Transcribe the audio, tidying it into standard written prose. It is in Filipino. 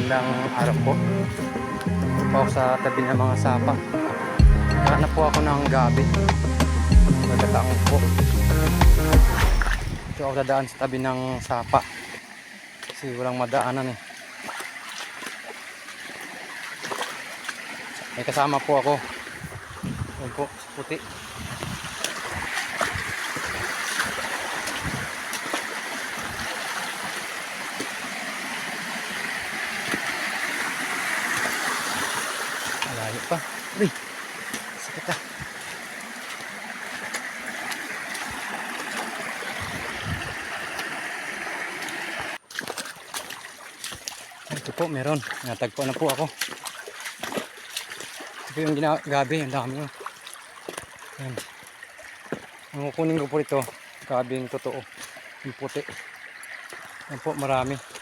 Magandang araw po. Ito po ako sa tabi ng mga sapa. Hanap po ako ng gabi. Magkataong po. Ito ako dadaan sa tabi ng sapa. Kasi walang madaanan eh. May kasama po ako. Ayan po, puti. Malayo pa. Uy, sakit ah. Ito po, meron. Natagpo na po ako. Ito yung gabi, ang dami yun. Ayan. Ang kukunin ko po ito, gabi yung totoo. Yung puti. Ayan po, marami.